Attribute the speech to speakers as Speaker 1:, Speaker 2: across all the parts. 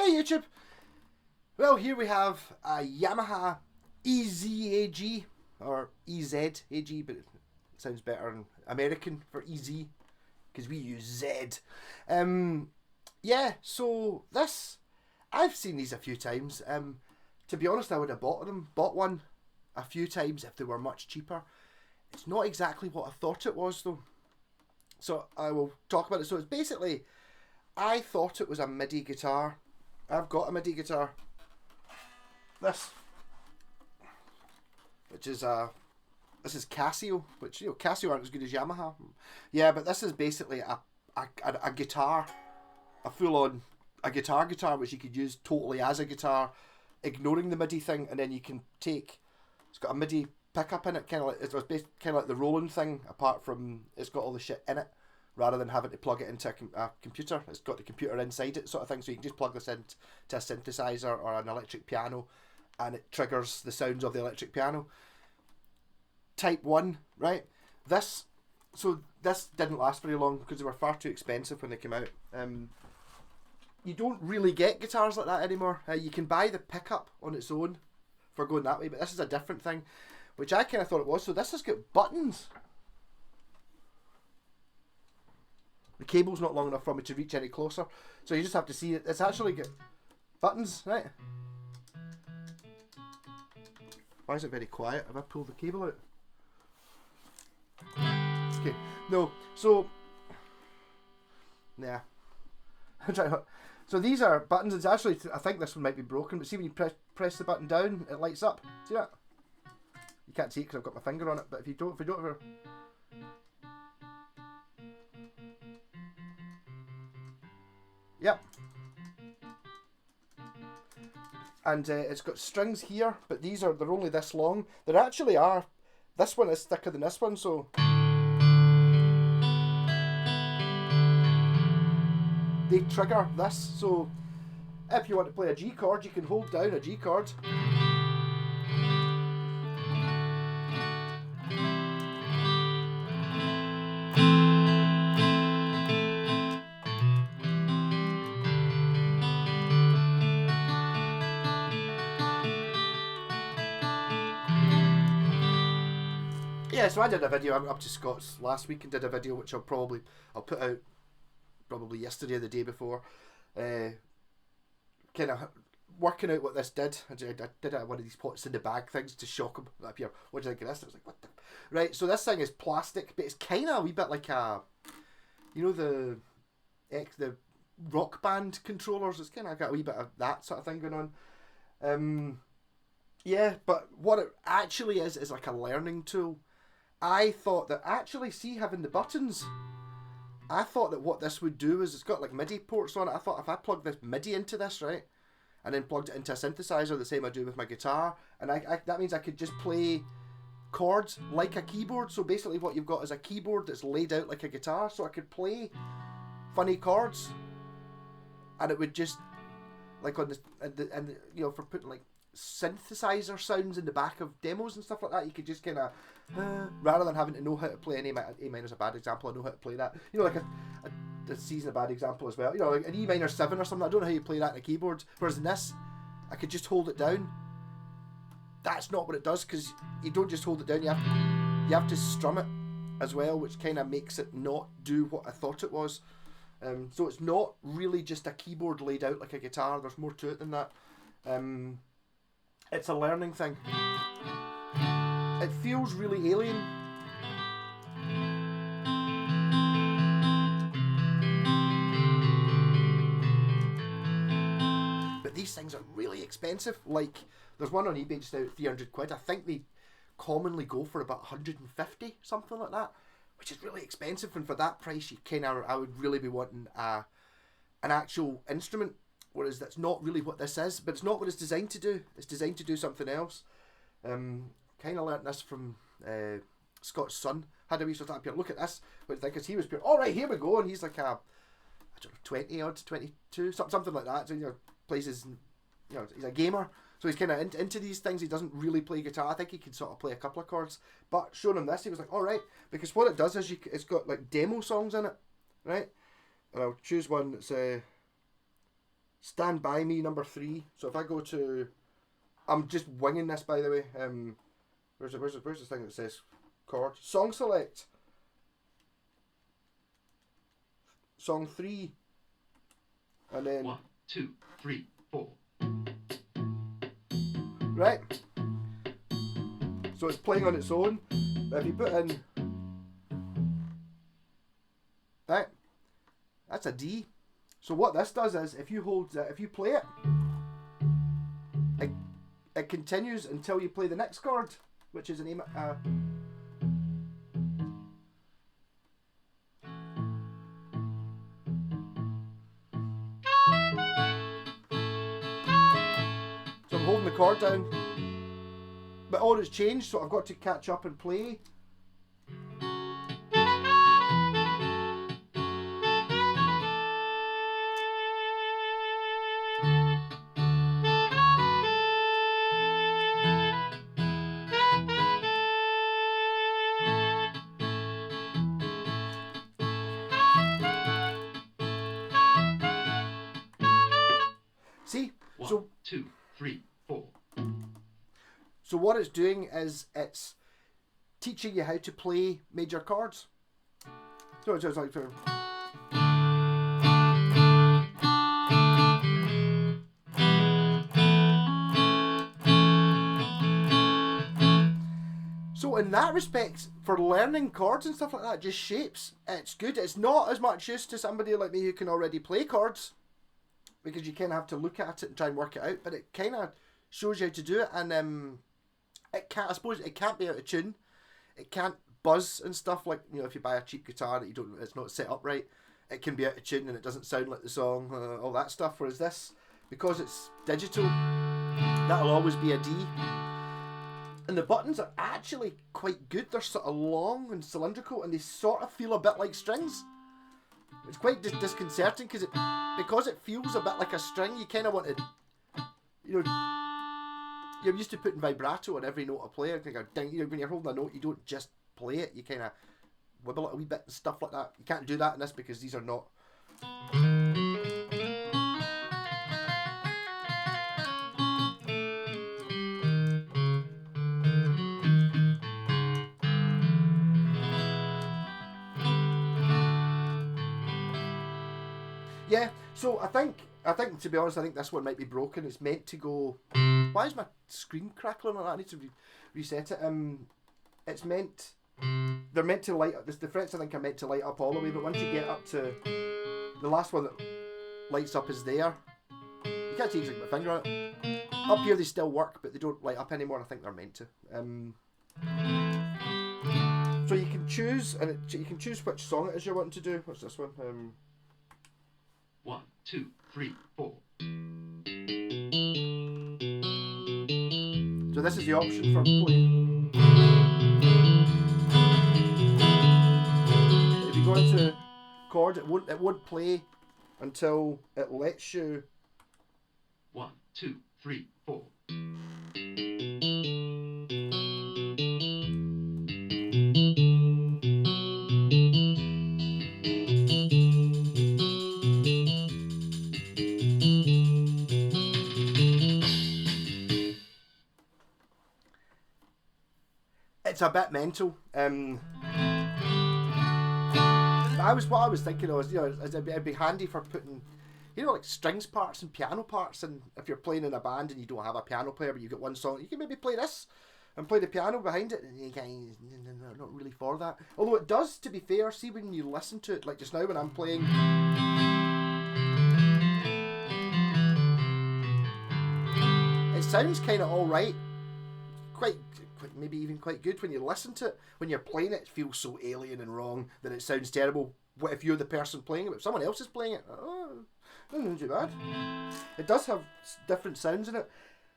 Speaker 1: Hey YouTube! Well, here we have a Yamaha EZ-AG, or EZ-AG, but it sounds better in American for EZ, because we use Z. Yeah, so this, I've seen these a few times. To be honest, I would have bought one a few times if they were much cheaper. It's not exactly what I thought it was though. So I will talk about it. So it's basically, I thought it was a MIDI guitar. I've got a MIDI guitar. This, which is this is Casio, which, you know, Casio aren't as good as Yamaha. Yeah, but this is basically a guitar, a full-on guitar, which you could use totally as a guitar, ignoring the MIDI thing, and then you can take. It's got a MIDI pickup in it, kind of like kind of like the Roland thing, apart from it's got all the shit in it, rather than having to plug it into a computer. It's got the computer inside it, sort of thing. So you can just plug this into a synthesizer or an electric piano, and it triggers the sounds of the electric piano. Type 1, right? This didn't last very long because they were far too expensive when they came out. You don't really get guitars like that anymore. You can buy the pickup on its own for going that way, but this is a different thing, which I kind of thought it was. So this has got buttons. The cable's not long enough for me to reach any closer, so you just have to see it. It's actually got buttons, right? Why is it very quiet? Have I pulled the cable out? Okay, no, so yeah. So these are buttons. It's actually, I think this one might be broken, but see when you press the button down, it lights up. See that? You can't see it because I've got my finger on it, but if you don't ever. Yep. And it's got strings here, but they're only this long. There actually are. This one is thicker than this one, so they trigger this. So if you want to play a G chord, you can hold down a G chord. Yeah, so I did a video. I went up to Scott's last week and did a video which I'll put out probably yesterday or the day before, kind of working out what this did. I did one of these pots in the bag things to shock him up here. What do you think of this? I was like, what the? Right, so this thing is plastic, but it's kind of a wee bit like a, you know, the Rock Band controllers. It's kind of got a wee bit of that sort of thing going on. Yeah, but what it actually is like a learning tool. I thought that actually, see, having the buttons, I thought that what this would do is it's got like MIDI ports on it. I thought if I plugged this MIDI into this, right, and then plugged it into a synthesizer the same I do with my guitar, and I that means I could just play chords like a keyboard. So basically what you've got is a keyboard that's laid out like a guitar, so I could play funny chords, and it would just, like on and you know, for putting like synthesizer sounds in the back of demos and stuff like that, you could just kind of rather than having to know how to play A minor is a bad example. I know how to play that, you know, like a C's a bad example as well, you know, like an E minor 7 or something. I don't know how you play that in a keyboard, whereas in this I could just hold it down. That's not what it does, because you don't just hold it down, you have to strum it as well, which kind of makes it not do what I thought it was. So it's not really just a keyboard laid out like a guitar. There's more to it than that. It's a learning thing. It feels really alien. But these things are really expensive. Like, there's one on eBay just now at 300 quid. I think they commonly go for about 150, something like that, which is really expensive. And for that price, I would really be wanting an actual instrument. Whereas that's not really what this is, but it's not what it's designed to do. It's designed to do something else. Kind of learnt this from Scott's son. Had a wee sort of up here, look at this. What do you think? Because he was pure, all right, here we go. And he's like I don't know, 20 odd, 22, something like that. So, you know, plays his, you know, he's a gamer. So he's kind of into these things. He doesn't really play guitar. I think he can sort of play a couple of chords. But showing him this, he was like, all right. Because what it does is it's got like demo songs in it, right? And I'll choose one that's Stand By Me, number 3. So if I go to, I'm just winging this, by the way. Where's the thing that says chords? Song select. Song 3. And then
Speaker 2: 1, 2, 3, 4.
Speaker 1: Right. So it's playing on its own. But if you put in, right, that's a D. So what this does is, if you play it, it continues until you play the next chord, which is an A. So I'm holding the chord down, but all it's changed, so I've got to catch up and play. See?
Speaker 2: 1, 2, 3, 4.
Speaker 1: So what it's doing is it's teaching you how to play major chords. So it's just like so in that respect, for learning chords and stuff like that, just shapes, it's good. It's not as much use to somebody like me who can already play chords, because you kind of have to look at it and try and work it out, but it kind of shows you how to do it. And it can't, I suppose it can't be out of tune, it can't buzz and stuff, like, you know, if you buy a cheap guitar that it's not set up right, it can be out of tune and it doesn't sound like the song, all that stuff. Whereas this, because it's digital, that'll always be a D. And the buttons are actually quite good. They're sort of long and cylindrical, and they sort of feel a bit like strings. It's quite disconcerting because it feels a bit like a string. You kind of want to, you know, you're used to putting vibrato on every note I play. I think when you're holding a note, you don't just play it. You kind of wibble it a wee bit and stuff like that. You can't do that in this because these are not. Yeah, so I think to be honest, I think this one might be broken. It's meant to go. Why is my screen crackling like that? I need to reset it. It's meant. They're meant to light up. The frets I think are meant to light up all the way, but once you get up to the last one that lights up is there. You can't see exactly my finger on it. Up here they still work, but they don't light up anymore. I think they're meant to. So you can choose, and you can choose which song it is you're wanting to do. What's this one?
Speaker 2: 1, 2, 3, 4.
Speaker 1: So this is the option for playing. If you go into chord, it won't play until it lets you.
Speaker 2: 1, 2, 3, 4.
Speaker 1: It's a bit mental. What I was thinking of was, you know, it'd be handy for putting, you know, like strings parts and piano parts. And if you're playing in a band and you don't have a piano player, but you've got one song, you can maybe play this and play the piano behind it. And you kind of not really for that. Although it does, to be fair, see when you listen to it, like just now when I'm playing. It sounds kind of alright. Quite maybe even quite good when you listen to it. When you're playing it, it feels so alien and wrong that it sounds terrible. What if you're the person playing it? But if someone else is playing it, not too bad. It does have different sounds in it.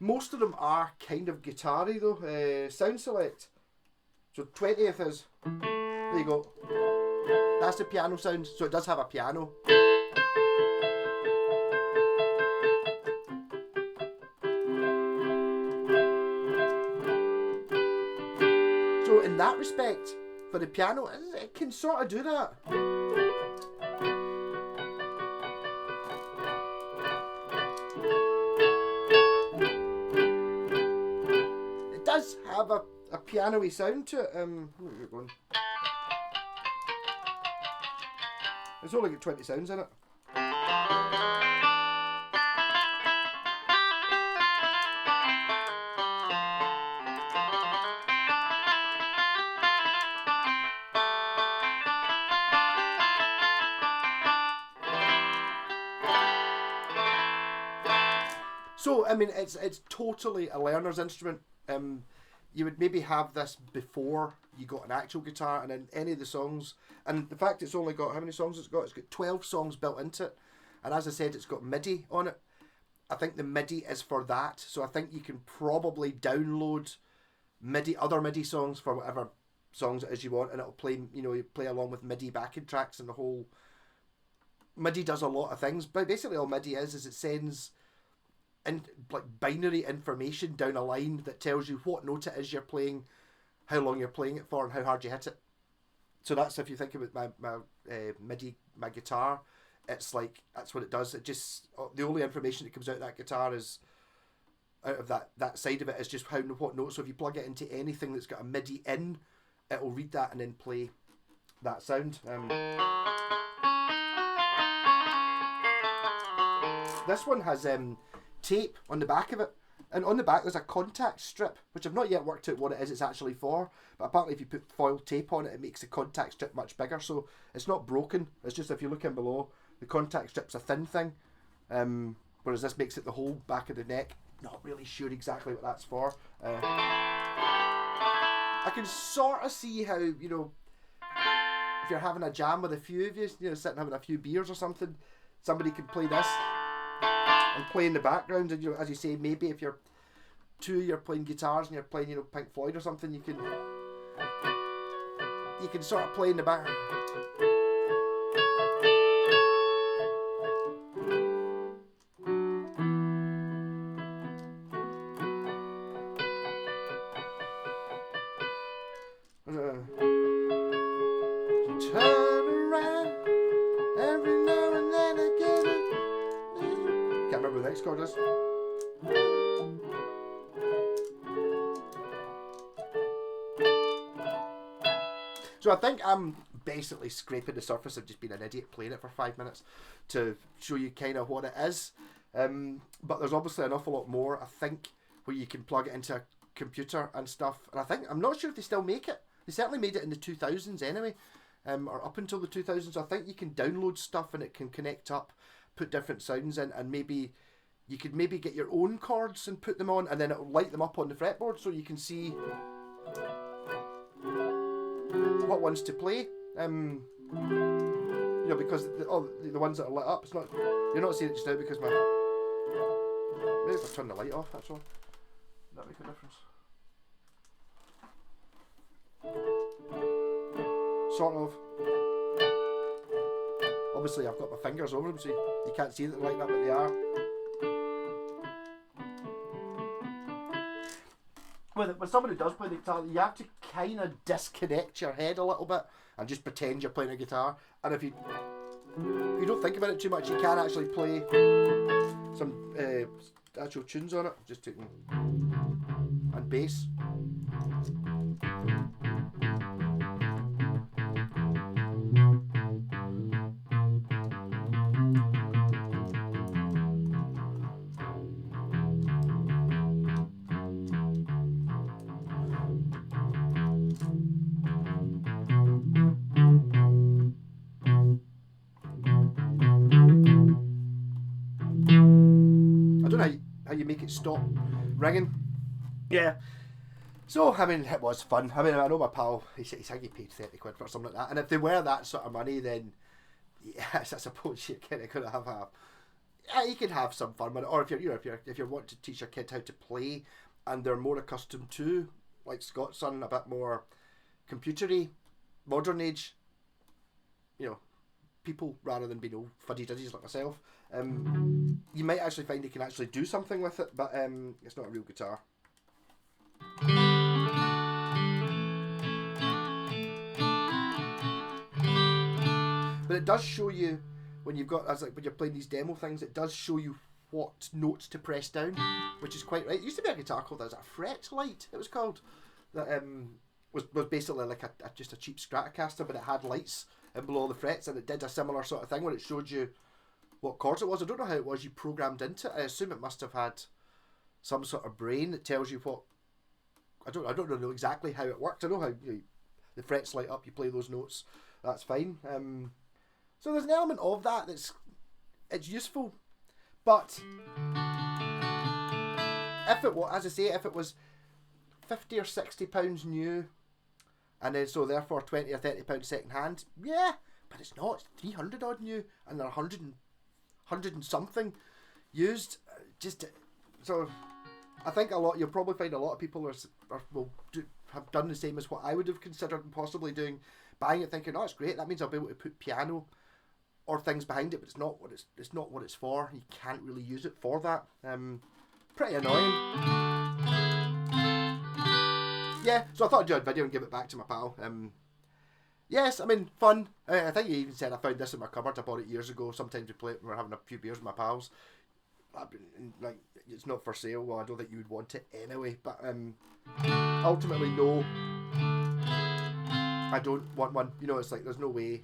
Speaker 1: Most of them are kind of guitar-y though. Sound select. So 20th is, there you go. That's the piano sound. So it does have a piano. So in that respect, for the piano, it can sort of do that. have a piano-y sound to it. Where are you going? It's only got 20 sounds in it. So, I mean, it's totally a learner's instrument. You would maybe have this before you got an actual guitar, and in any of the songs, and the fact it's only got, how many songs it's got? It's got 12 songs built into it, and as I said, it's got MIDI on it. I think the MIDI is for that, so I think you can probably download MIDI, other MIDI songs for whatever songs it is you want, and it'll play, you know, you play along with MIDI backing tracks, and the whole MIDI does a lot of things, but basically all MIDI is it sends in like binary information down a line that tells you what note it is you're playing, how long you're playing it for, and how hard you hit it. So that's, if you think about my MIDI, my guitar, it's like, that's what it does. It just, the only information that comes out of that guitar is, out of that side of it, is just what notes. So if you plug it into anything that's got a MIDI in, it'll read that and then play that sound. This one has tape on the back of it, and on the back there's a contact strip, which I've not yet worked out what it is it's actually for, but apparently if you put foil tape on it, it makes the contact strip much bigger, so it's not broken. It's just, if you look in below, the contact strip's a thin thing, whereas this makes it the whole back of the neck. Not really sure exactly what that's for. I can sort of see how, you know, if you're having a jam with a few of you, you know, sitting having a few beers or something, somebody could play this and play in the background, and, you know, as you say, maybe if you're playing guitars and you're playing, you know, Pink Floyd or something, you can sort of play in the background. Turn around every now and then again. Can't remember the next chord is. So I think I'm basically scraping the surface of just being an idiot playing it for 5 minutes to show you kind of what it is. But there's obviously an awful lot more, I think, where you can plug it into a computer and stuff. And I'm not sure if they still make it. They certainly made it in the 2000s anyway, or up until the 2000s. So I think you can download stuff and it can connect up, put different sounds in, and maybe you could maybe get your own chords and put them on, and then it'll light them up on the fretboard so you can see what ones to play. You know, because the ones that are lit up, it's not, you're not seeing it just now because maybe if I turn the light off, actually, that'll make a difference. Sort of. Obviously I've got my fingers over them so you can't see that they're lighting up, but they are. When somebody does play the guitar, you have to kind of disconnect your head a little bit and just pretend you're playing a guitar. And if you don't think about it too much, you can actually play some actual tunes on it. Just taking and bass. I don't know how you make it stop ringing. Yeah. So, I mean, it was fun. I mean, I know my pal, he said he paid 30 quid for something like that. And if they were that sort of money, then yes, I suppose you're kind of going to have you can have some fun with it. Or if you're wanting to teach your kid how to play and they're more accustomed to, like Scott's son, a bit more computery, modern age, you know, people rather than being old fuddy-duddies like myself, you might actually find you can actually do something with it, but it's not a real guitar. But it does show you when you've got, when you're playing these demo things, it does show you what notes to press down, which is quite right. It used to be a guitar called, as a fret light, it was called. that was basically like just a cheap Stratocaster, but it had lights in below the frets, and it did a similar sort of thing where it showed you what chords it was. I don't know how it was you programmed into it. I assume it must have had some sort of brain that tells you what. I don't know exactly how it works. I know how the frets light up. You play those notes. That's fine. So there's an element of that it's useful, but if it was, as I say, if it was £50 or £60 new, and then so therefore £20 or £30 second hand, yeah, but it's not. It's 300 odd new, and they're 100 and something used. So I think you'll probably find a lot of people have done the same as what I would have considered and possibly doing, buying it thinking, oh, it's great, that means I'll be able to put piano or things behind it, but it's not what it's for. You can't really use it for that. Pretty annoying. Yeah, so I thought I'd do a video and give it back to my pal. Yes, I mean, fun. I think he even said I found this in my cupboard. I bought it years ago. Sometimes we play it when we're having a few beers with my pals. Like, it's not for sale. Well, I don't think you would want it anyway. But ultimately, no. I don't want one. You know, it's like there's no way.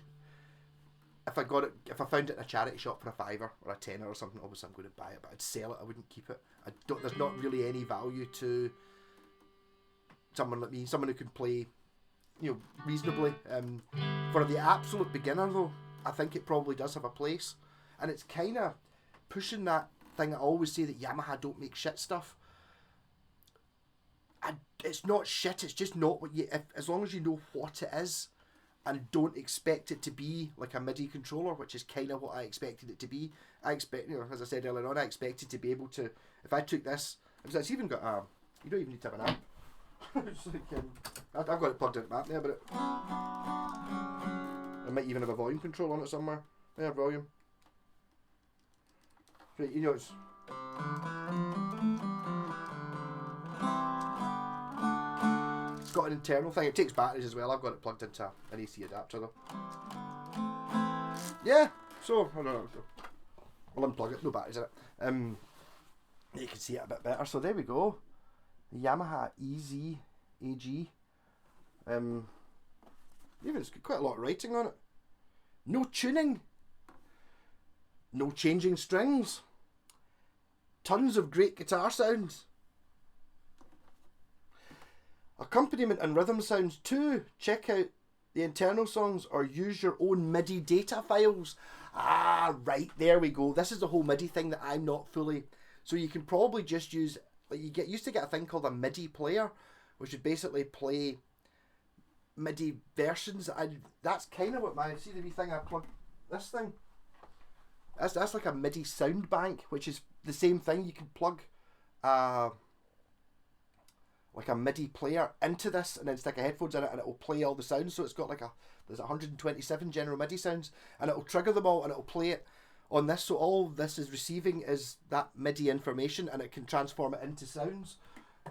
Speaker 1: If I found it in a charity shop for a £5 or a £10 or something, obviously I'm going to buy it. But I'd sell it. I wouldn't keep it. There's not really any value to someone like me, someone who can play, reasonably. For the absolute beginner though, I think it probably does have a place, and it's kind of pushing that thing I always say that Yamaha don't make shit stuff. It's not shit, it's just not what as long as you know what it is and don't expect it to be like a MIDI controller, which is kind of what I expected it to be. I expect, as I said earlier on, I expected to be able to, if I took this, it's even got you don't even need to have an amp. It's like, I've got it plugged into the amp there, but I might even have a volume control on it somewhere. Yeah, volume. Right, it's got an internal thing. It takes batteries as well. I've got it plugged into an AC adapter though. Yeah, so I don't know. I'll unplug it. No batteries in it. You can see it a bit better. So there we go. The Yamaha EZ-AG. Even it's got quite a lot of writing on it. No tuning. No changing strings. Tons of great guitar sounds. Accompaniment and rhythm sounds too. Check out the internal songs or use your own MIDI data files. Ah, right, there we go. This is the whole MIDI thing that I'm not fully... So you can probably just use... Like you used to get a thing called a MIDI player, which would basically play MIDI versions. That's kind of what see the wee thing I plug... This thing. That's like a MIDI sound bank, which is the same thing. You can plug like a MIDI player into this and then stick a headphones in it and it will play all the sounds. So it's got there's 127 general MIDI sounds and it will trigger them all and it will play it on this. So all this is receiving is that MIDI information and it can transform it into sounds,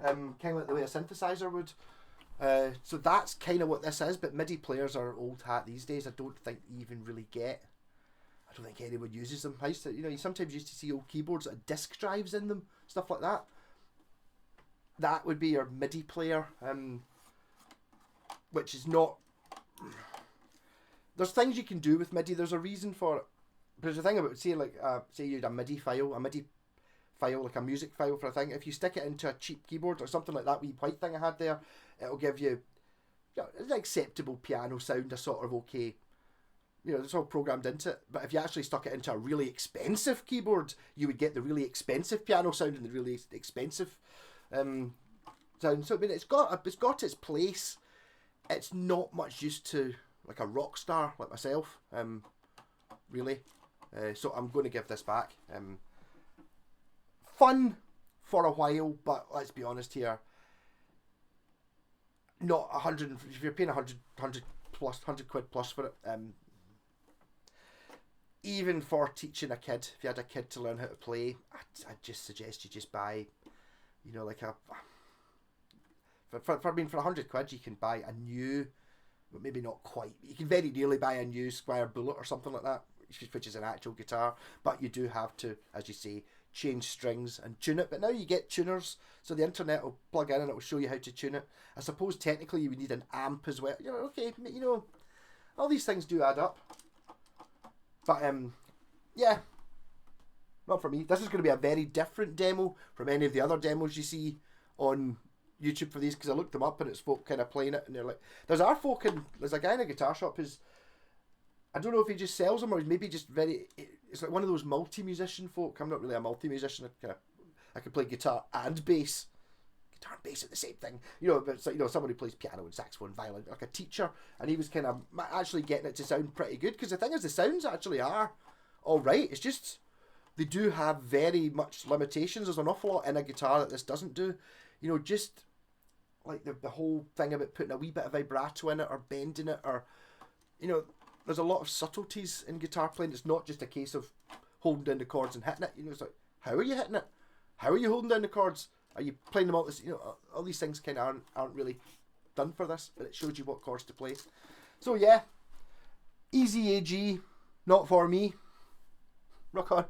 Speaker 1: kind of like the way a synthesizer would. So that's kind of what this is, but MIDI players are old hat these days. I don't think you even really get... I don't think anyone uses them. You sometimes used to see old keyboards that had disk drives in them, stuff like that. That would be your MIDI player, which is not... There's things you can do with MIDI. There's a reason for it. But there's a thing about, say you had a MIDI file, like a music file for a thing. If you stick it into a cheap keyboard or something like that wee white thing I had there, it'll give you an acceptable piano sound, a sort of okay... it's all programmed into it. But if you actually stuck it into a really expensive keyboard, you would get the really expensive piano sound and the really expensive sound. So I mean, it's got its place. It's not much use to like a rock star like myself, really. So I'm going to give this back. Fun for a while, but let's be honest here. Not 100. If you're paying 100 quid plus for it. Even for teaching a kid, if you had a kid to learn how to play, I'd just suggest you just buy, like for 100 quid you can buy a new, but maybe not quite. You can very nearly buy a new Squire Bullet or something like that, which is an actual guitar. But you do have to, as you say, change strings and tune it. But now you get tuners, so the internet will plug in and it will show you how to tune it. I suppose technically you would need an amp as well. You know, okay, you know, all these things do add up. But yeah, not for me. This is going to be a very different demo from any of the other demos you see on YouTube for these, because I looked them up and it's folk kind of playing it and they're like, there's a guy in a guitar shop who's, I don't know if he just sells them or he's maybe just very, it's like one of those multi-musician folk. I'm not really a multi-musician. I can play guitar and bass. Guitar and bass are the same thing. You know, but it's like, you know, someone who plays piano and saxophone, violin, like a teacher, and he was kind of actually getting it to sound pretty good, because the thing is, the sounds actually are alright. It's just, they do have very much limitations. There's an awful lot in a guitar that this doesn't do. You know, just like the whole thing about putting a wee bit of vibrato in it or bending it, or, you know, there's a lot of subtleties in guitar playing. It's not just a case of holding down the chords and hitting it. You know, it's like, how are you hitting it? How are you holding down the chords? Are you playing them all this? You know, all these things kind of aren't really done for this, but it shows you what chords to play. So yeah, EZ-AG, not for me. Rock on.